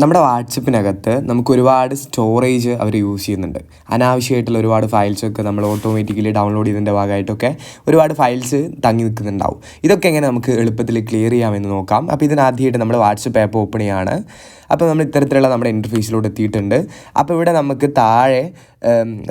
നമ്മുടെ വാട്സപ്പിനകത്ത് നമുക്ക് ഒരുപാട് സ്റ്റോറേജ് അവർ യൂസ് ചെയ്യുന്നുണ്ട്. അനാവശ്യമായിട്ടുള്ള ഒരുപാട് ഫയൽസൊക്കെ നമ്മൾ ഓട്ടോമാറ്റിക്കലി ഡൗൺലോഡ് ചെയ്തതിൻ്റെ ഭാഗമായിട്ടൊക്കെ ഒരുപാട് ഫയൽസ് തങ്ങി നിൽക്കുന്നുണ്ടാവും. ഇതൊക്കെ എങ്ങനെ നമുക്ക് എളുപ്പത്തിൽ ക്ലിയർ ചെയ്യാമെന്ന് നോക്കാം. അപ്പോൾ ഇതിനാദ്യമായിട്ട് നമ്മൾ വാട്സപ്പ് ആപ്പ് ഓപ്പൺ ചെയ്യാണ്. അപ്പോൾ നമ്മൾ ഇത്തരത്തിലുള്ള നമ്മുടെ ഇൻ്റർഫേസിലോട്ട് എത്തിയിട്ടുണ്ട്. അപ്പോൾ ഇവിടെ നമുക്ക് താഴെ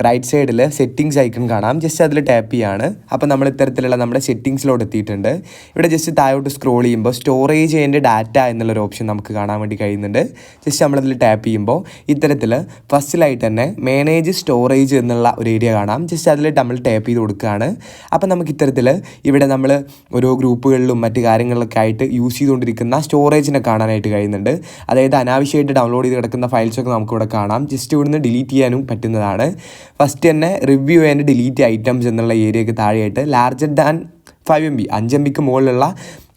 റൈറ്റ് സൈഡിൽ സെറ്റിങ്സ് ഐക്കൺ കാണാം. ജസ്റ്റ് അതിൽ ടാപ്പ് ചെയ്യാണ്. അപ്പോൾ നമ്മൾ ഇത്തരത്തിലുള്ള നമ്മുടെ സെറ്റിങ്സിലോട്ട് എത്തിയിട്ടുണ്ട്. ഇവിടെ ജസ്റ്റ് താഴോട്ട് സ്ക്രോൾ ചെയ്യുമ്പോൾ സ്റ്റോറേജ് ആൻഡ് ഡാറ്റ എന്നുള്ളൊരു ഓപ്ഷൻ നമുക്ക് കാണാൻ വേണ്ടി കഴിയുന്നുണ്ട്. ജസ്റ്റ് നമ്മളതിൽ ടാപ്പ് ചെയ്യുമ്പോൾ ഇത്തരത്തിൽ ഫസ്റ്റിലായിട്ട് തന്നെ മാനേജ് സ്റ്റോറേജ് എന്നുള്ള ഒരു ഏരിയ കാണാം. ജസ്റ്റ് അതിൽ നമ്മൾ ടാപ്പ് ചെയ്ത് കൊടുക്കുകയാണ്. അപ്പോൾ നമുക്ക് ഇത്തരത്തിൽ ഇവിടെ നമ്മൾ ഓരോ ഗ്രൂപ്പുകളിലും മറ്റ് കാര്യങ്ങളിലൊക്കെ ആയിട്ട് യൂസ് ചെയ്തുകൊണ്ടിരിക്കുന്ന സ്റ്റോറേജിനെ കാണാനായിട്ട് കഴിയുന്നുണ്ട്. അതായത് അനാവശ്യമായിട്ട് ഡൗൺലോഡ് ചെയ്ത് കിടക്കുന്ന ഫയൽസൊക്കെ നമുക്കിവിടെ കാണാം. ജസ്റ്റ് ഇവിടുന്ന് ഡിലീറ്റ് ചെയ്യാനും പറ്റുന്നതാണ്. ഫസ്റ്റ് തന്നെ റിവ്യൂ ആൻഡ് ഡിലീറ്റ് ഐറ്റംസ് എന്നുള്ള ഏരിയയ്ക്ക് താഴെയായിട്ട് ലാർജർ ദാൻ 5 MB 5 MBക്ക് മുകളിലുള്ള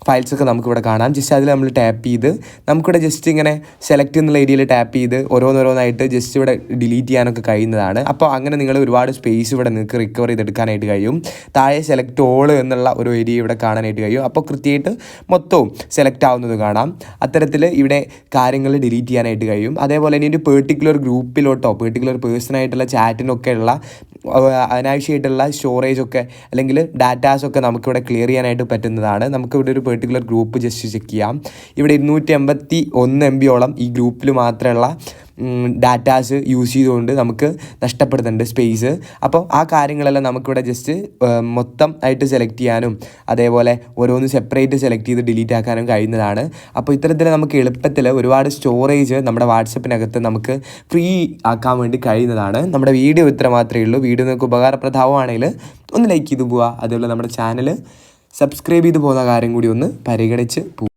ഫയൽസൊക്കെ നമുക്കിവിടെ കാണാം. ജസ്റ്റ് അതിൽ നമ്മൾ ടാപ്പ് ചെയ്ത് നമുക്കിവിടെ ജസ്റ്റ് ഇങ്ങനെ സെലക്ട് എന്നുള്ള ഏരിയയിൽ ടാപ്പ് ചെയ്ത് ഓരോന്നോരോന്നായിട്ട് ജസ്റ്റ് ഇവിടെ ഡിലീറ്റ് ചെയ്യാനൊക്കെ കഴിയുന്നതാണ്. അപ്പോൾ അങ്ങനെ നിങ്ങൾ ഒരുപാട് സ്പേസ് ഇവിടെ നിങ്ങൾക്ക് റിക്കവർ ചെയ്തെടുക്കാനായിട്ട് കഴിയും. താഴെ സെലക്ട് ഓൾ എന്നുള്ള ഒരു ഏരിയ ഇവിടെ കാണാനായിട്ട് കഴിയും. അപ്പോൾ കൃത്യമായിട്ട് മൊത്തവും സെലക്ട് ആവുന്നത് കാണാം. അത്തരത്തിൽ ഇവിടെ കാര്യങ്ങൾ ഡിലീറ്റ് ചെയ്യാനായിട്ട് കഴിയും. അതേപോലെ തന്നെ ഒരു പെർട്ടിക്കുലർ ഗ്രൂപ്പിലോട്ടോ പെർട്ടിക്കുലർ പേഴ്സണായിട്ടുള്ള ചാറ്റിനൊക്കെ ഉള്ള അനാവശ്യമായിട്ടുള്ള സ്റ്റോറേജൊക്കെ അല്ലെങ്കിൽ ഡാറ്റാസൊക്കെ നമുക്കിവിടെ ക്ലിയർ ചെയ്യാനായിട്ട് പറ്റുന്നതാണ്. നമുക്കിവിടെ ഒരു പെർട്ടിക്കുലർ ഗ്രൂപ്പ് ജസ്റ്റ് ചെക്ക് ചെയ്യാം. ഇവിടെ 251 MBയോളം ഈ ഗ്രൂപ്പിൽ മാത്രമുള്ള ഡാറ്റാസ് യൂസ് ചെയ്തുകൊണ്ട് നമുക്ക് നഷ്ടപ്പെടുന്നുണ്ട് സ്പേസ്. അപ്പോൾ ആ കാര്യങ്ങളെല്ലാം നമുക്കിവിടെ ജസ്റ്റ് മൊത്തം ആയിട്ട് സെലക്ട് ചെയ്യാനും അതേപോലെ ഓരോന്ന് സെപ്പറേറ്റ് സെലക്ട് ചെയ്ത് ഡിലീറ്റ് ആക്കാനും കഴിയുന്നതാണ്. അപ്പോൾ ഇത്തരത്തിൽ നമുക്ക് എളുപ്പത്തിൽ ഒരുപാട് സ്റ്റോറേജ് നമ്മുടെ വാട്സപ്പിനകത്ത് നമുക്ക് ഫ്രീ ആക്കാൻ വേണ്ടി കഴിയുന്നതാണ്. നമ്മുടെ വീഡിയോ ഇത്ര മാത്രമേ ഉള്ളൂ. വീഡിയോ നിങ്ങൾക്ക് ഉപകാരപ്രദമാണെങ്കിൽ ഒന്ന് ലൈക്ക് ചെയ്ത് പോവുക. അതേപോലെ നമ്മുടെ ചാനൽ സബ്സ്ക്രൈബ് ചെയ്ത് പോകുന്ന കാര്യം കൂടി ഒന്ന് പരിഗണിച്ച്